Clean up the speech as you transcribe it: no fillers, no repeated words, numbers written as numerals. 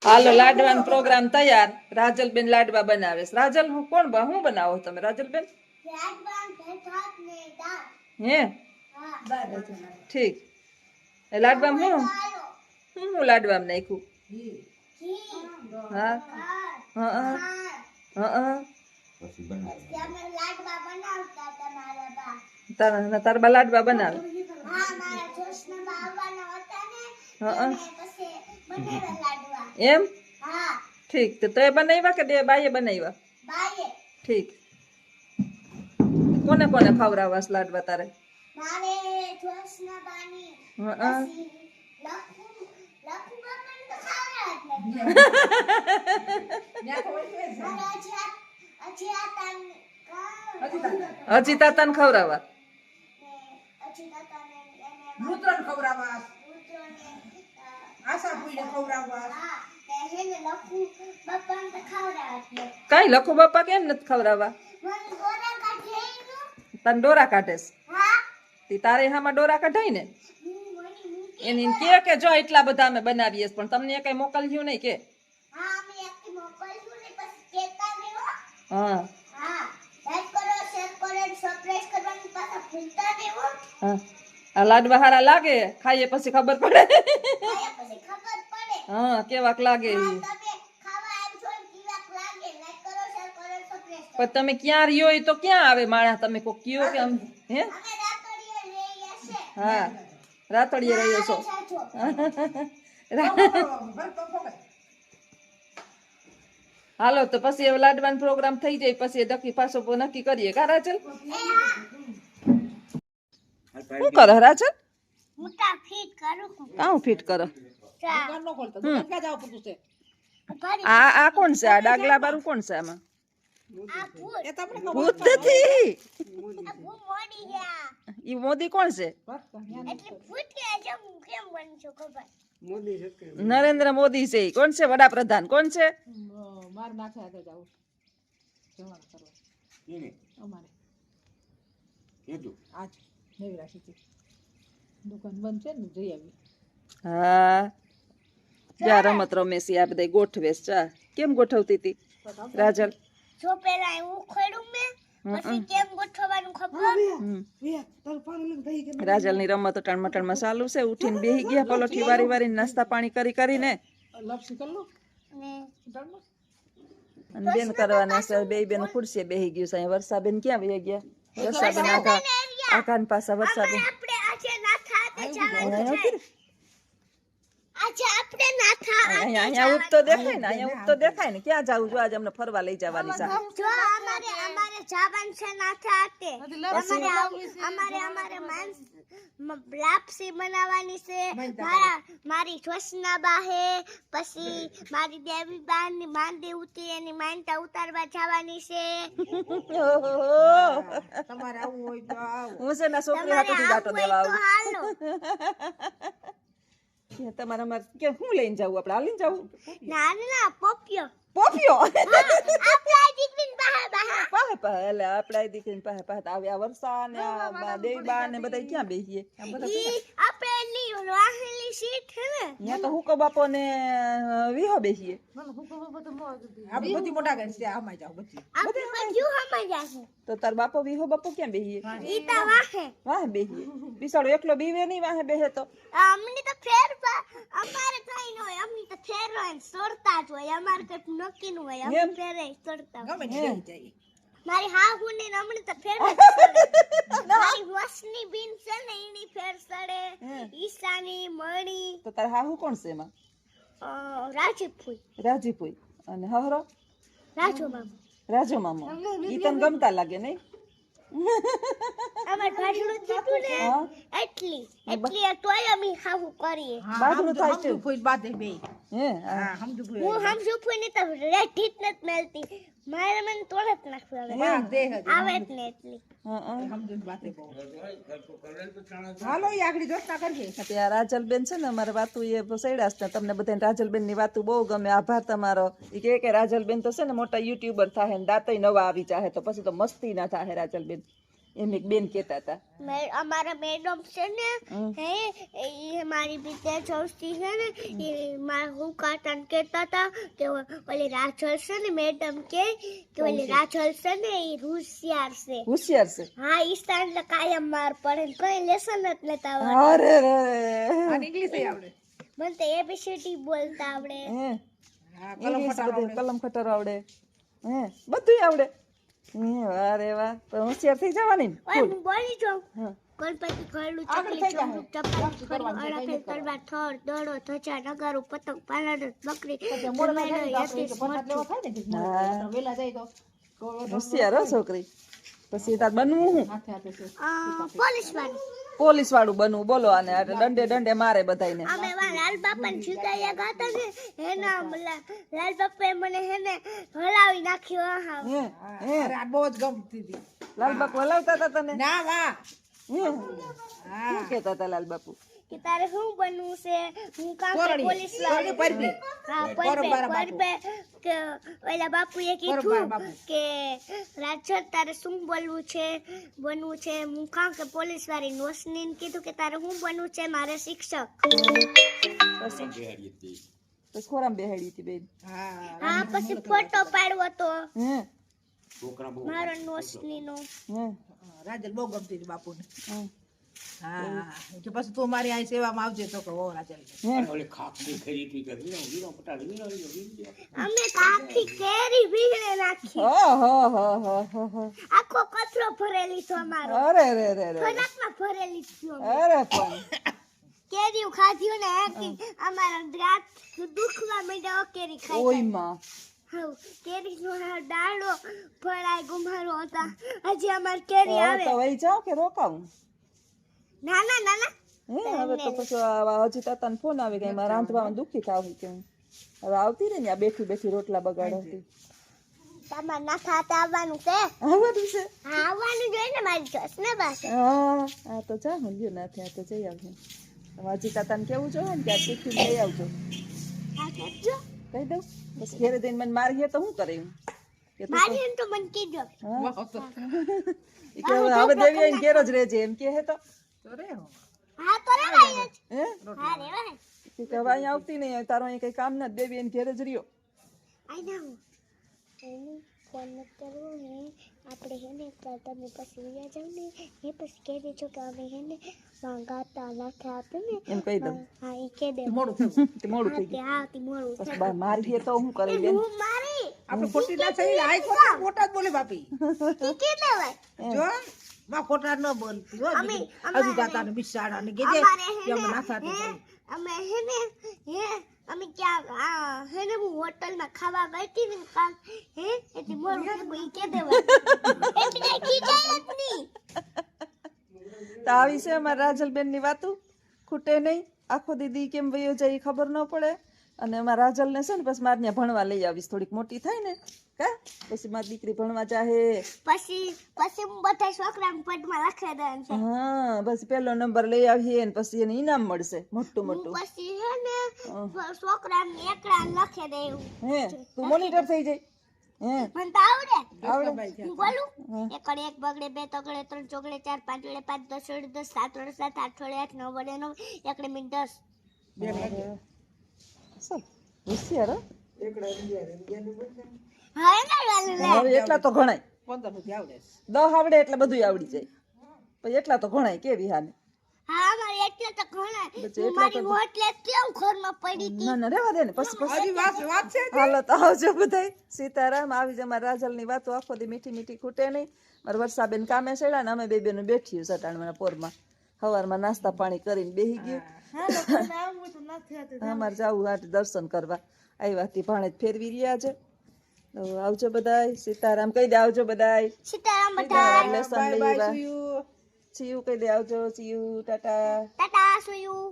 હાલો લાડવાનો programme તૈયાર. રાજલબેન લાડવા બનાવે છે. રાજલ હું હું બનાવો તમે રાજલબેન? હે ઠીક. એ લાડવામાં હું લાડવામાં નાખ્યું? હા હા હા તારા લાડવા બનાવે. એમ ઠીક. તો એ બનાવ્યા કે બાઈએ બનાવ્યા? ઠીક. કોને કોને ખવડાવવા લાડવા તારે? હજી તાતાને ખવડાવવા? કઈ લખુ બાપા કેમ નથી ખવડાવવા? તને ડોરા કાઢેસ? તારે હામાં ડોરા કઢાય ને એની કે જો એટલા બધા અમે બનાવીએ પણ તમને કઈ મોકલ્યું નહીં કે? હા આ લાડવા હારા લાગે, ખાઈએ પછી ખબર પડે. હા કેવાક લાગે. પણ તમે ક્યાં રહ્યો તો ક્યાં આવે માણસ? તમે કોઈ કયો કે હે? હા રાતડીએ રહ્યો છો. હાલો તો પછી હવે લાડવાનો પ્રોગ્રામ થઈ જાય પછી ડકી પાછો નક્કી કરીએ કા રાજલ? શું કરો રાજલ? કાઉ ફિટ કરો? આ કોણ છે? આ ડાગલા બારું કોણ છે આમાં? ભૂત નથી. ઈ મોદી કોણ છે? નરેન્દ્ર મોદી છે. કોણ છે વડાપ્રધાન? કોણ છે? હા જ્યાં રમત રમે છે આ બધા ગોઠવે ચા. કેમ ગોઠવતી હતી રાજલ? જો પેલા હું ખોડું મે પછી કેમ ગોઠવવાનું ખબર? રાજલ ની રમત ટણમટણ માં ચાલુ છે. ઉઠીને બેહી ગયા પલોઠી વારી વારી નાસ્તા પાણી કરીને અને બેન કરવાના છે. બે બેન ખુરશીએ બેહી ગયું છે. વર્ષાબેન ક્યાં વહી ગયા? વર્ષાબેન આઘાન પાછા વર્ષાબેન આપણે આજે ના થાતે જવાનું છે. આજે આપણે ના થા અહીંયા ઉઠતો દેખાય ને, અહીંયા ઉઠતો દેખાય ને. ક્યાં જાવું? જો આજે અમને ફરવા લઈ જવાની છે. જો અમારે જાવાનું છે ના થાતે. અમારે માનસ લાપસી બનાવવાની છે. મારી જોશના બાહે પછી મારી દેવી બાન ની માંદી ઉતી એની માનતા ઉતારવા જવાની છે. તમારે આવું હોય તો આવો. હું છે ને છોકરી હાટુથી જાટો દેવા આવું. તમારે અમારે કે હું લઈને જાવું? આપણે હાલીને જાવું? ના ના પોપિયો પોપિયો આપણા દીકરીને બહાર એટલે આપડા દીકરીને પાસે આવે. આ વર્ષા ને દેવી બા ને બધા ક્યાં બેસીએ? આપણે ની વાહેલી સીટ છે ને ત્યાં તો હુકો બાપો ને વિહો બેસીએ. તો તાર બાપો વિહો બાપો ક્યાં બેસીએ? વાહે બેસીએ. બિસાડો એકલો બીવે નહીં વાહે બેહે તો? અમને તો ફેર અમારે કઈ ન હોય. અમને તો ફેર હોય સોરતા જ હોય. અમારે કઈ નક્કી ન હોય. અમે ફેરે સોરતા મારી હા હું ને અમને તો ફેર મારી વસની બીન છે ને એની ફેર સડે. ઈશાની મણી. તો તાર હાહુ કોણ છે એમાં? રાજીપુઈ અને હહરો રાજો મામો. ઈ તને ગમતા લાગે નહીં? અમાર ભાડું થતું ને એટલી તોય અમે હાવું કરીએ. બાદનું થાય છે હે? હું સમજુ ફૂઈ ની તો રેઠી જ નથી મેલતી. મારે મને તોડત નાખવા આવે જ ને એટલી. હાલો ઈ આગળ જોતા કરીએ. ત્યાં રાજલબેન છે ને અમારે વાતું એ સૈડાસ ને તમને બધાને રાજલબેન ની વાતું બહુ ગમે. આભાર તમારો. ઈ કે રાજલબેન તો છે ને મોટા યુટ્યુબર થાય ને દાંતય નવા આવી જાહે તો પછી તો મસ્તી ના થાય રાજલબેન. એમ એક બેન કહેતા હતા. અમારા મેડમ છે ને હમ. એ મારી બીતે જોસ્તી છે ને એ હું કાતન કહેતા હતા કે ઓલી રાજલ છે ને મેડમ કે ઓલી રાજલ છે ને એ હોશિયાર છે. હોશિયાર છે. હા ઈ સ્થાન તો કાયમ માર પડે ને કઈ લેસન જ લેતા આવડે. અરે રે અને ઇંગ્લિશ આવડે. મને તો એબીસીડી બોલતા આવડે. હે હા, ઇંગ્લિશ બધું કલમ ખટારો આવડે. હે બધું આવડે. અરે વાહ તો હોશિયાર થઈ જવાની ને ઓય હું બોલી જાઉં. હા. ગણપતિ ઘરડું આગળ ચકલી થઈ જાય. ચમરૂક ચપાટી ખરી અડાફેલ તલવાર થર દડો ધજા નગારું પતંગ પાલન બકરી ધમેડો યતીસ મરચું. હા. વેલા જાય તો હોશિયાર હો છોકરી. પછી તાર બનવું હું હાથે હાથે છે. પોલીસ વાળું પોલીસ વાળું બનવું બોલો આને આ દંડે દંડે મારે બધાયને. અમે વા લાલ બાપાને જીગાયા ગાતા ને હેના લાલ બાપાએ મને હેને હલાવી નાખ્યો હા. હે હે અરે આ બહુ જ ગમતી હતી. લાલ બાપુ હલાવતા હતા તને. ના વાહ. હે શું કહેતા હતા લાલ બાપુ? કે તારે શું બનવું છે હું કામ તોરણી. પોલીસ તોરણી પરબી. હા કોરબારા બાપુ. પરબે કે ઓલા બાપુએ કીધું કોરબારા બાપુ. કે રાજર તારે શું બોલવું છે બનવું છે હું કામ કે પોલીસ વાળી નોસનીને કીધું કે તારે શું બનવું છે મારે શિક્ષક. બસ ખોરામ બેહાડી હતી બેન. હા. હા પછી ફોટો પાડવો તો હે મારો નોસનીનો. હે રાજલ બહુ ગમતી હતી બાપુને. હે હા કે પછી તું મારી અહીં સેવામાં આવજે તો કે ઓ રાજલ અમે તો આખી કેરી ભીગડે નાખી ઓહો આખો કચરો ભરેલી તો અમારો અરે રે રે રે ખોરાકમાં ભરેલી થયો અરે પણ કેરીઓ ખાધ્યું ને આખી અમારા દાંત દુખવા માંડ્યા કેરી ખાઈ ઓય માં હા કેરીનો આ ડાળો ફળાય ગુમારો હતા હજી અમાર કેરી આવે તો વહી જાઓ કે રોકાવું? નાના નાના હે હવે તો પછી આ હજી તાતાને ફોન આવી ગઈ મારા રાંધવામાં દુખી થાવ કે હું હવે આવતી રહી ને આ બેઠી બેઠી રોટલા બગાડતી. તમાર ના ખાતા આવવાનું છે આવવાનું છે? હા આવવાનું જોઈએ ને મારી જોશ ને બસ હા તો જા હું લ્યો ના થયા તો જઈ આવજો. હજી તાતાને કેવું જોઈએ ને કે આ ટિફિન લઈ આવજો હા કહેજો કહી દઉં. બસ ઘેરે જઈને મને મારી તો શું કરે હું કે તું મારી એમ તો મને કીધો હા ઈ કે હવે દેવી આઈને ઘેર જ રહેજે એમ કે હે તો તો રે હું. હા તો રેવાય જ હે હા રેવાય ઈ કે હવે અહીંયા આવતી નહીં તારો અહીં કઈ કામ નથી દેવી આઈને ઘેર જ રહ્યો. આઈ ના હું એને ફોન ન કરવો ને આપણે હેને તમે પછી વ્યા જાવ ને એ પછી કહી દેજો કે અમે હેને ગાતા નાખ્યા હતા ને એમ કહી દઉં. હા એ કહી દે મોડું થયું. તે મોડું થઈ ગયું હા તે મોડું પછી બા મારી તો શું કરે બેન? હું મારી આપણે ખોટી ના થઈ આઈ ખોટા જ બોલે બાપી. ઈ કે દેવાય જો માં ખોટા ન બોલતી હો. અમે- હજુ દાતાને બિસાડા ને કીધે અમારે કે અમે હેને ના ખાતી હે, જાય. અમે હેને હે અમે ક્યાં હેને હું હોટલમાં ખાવા ગઈ હતી ને કાલ હે એટલે મોડું થયું ઈ કે દેવાય એટલે કી જાય જ નહીં તો આવી છે અમારા રાજલબેન ની વાતું ખૂટે નહીં. આખો દીદી કેમ વયો જાય ઈ ખબર ન પડે. અને અમારા રાજલ ને છે ને પછી મારે ત્યાં ભણવા લઈ આવીશ થોડીક મોટી થાય ને કા પછી મારી દીકરી ભણવા ચાહે. પછી હું બધા છોકરાને પદમાં લખી દઉં છે હા બસ પેલો નંબર લઈ આવીએ ને પછી એને ઇનામ મળશે મોટું મોટું. પછી હે ને છોકરાને એકલા લખી દે એવું હે તું મોનિટર થઈ જાય. હે મને તો આવડે આવડે હું બોલું એકડે એક બગડે બે તગડે ત્રણ ચોગડે ચાર પાંચ વડે પાંચ દસ વડે દસ સાત વડે સાત આઠ વડે આઠ નવ વડે નવ એકડે મિનિટ 10 સર હોશિયાર હો. હા ના વાલું લે હવે એટલા તો ગણાય 15 સુધી આવડે છે. 10 આવડે એટલે બધું આવડી જાય પછી એટલા તો ગણાય કેવી હાને. હા મારે એટલે તો ઘણા બચ્ચે હું મારી હોટલે કેમ ઘરમાં પડી હતી ના ના રહેવા દે ને પછી હજી વાત છે. હાલો તો આવજો બધાય. સીતારામ આવી જ અમારા રાજલની વાતો આખો દી મીઠી મીઠી ખૂટે નહીં. મારા વર્ષાબેન કામે ચડ્યા ને અમે બે બેનું બેઠી સટાણમાં પોરમાં સવારમાં નાસ્તા પાણી કરીને બેહી ગયું. અમારે જવું હાટ દર્શન કરવા આવ્યા હતી ભાણેજ ફેરવી રહ્યા છે. તો આવજો બધાય. સીતારામ કહી દે આવજો બધાય. સીતારામ બધા લેસન બાય લઈ બાય આવ્યા. સુયુ. ચિયું કહી દે આવજો ચિયું ટાટા. ટાટા સુયું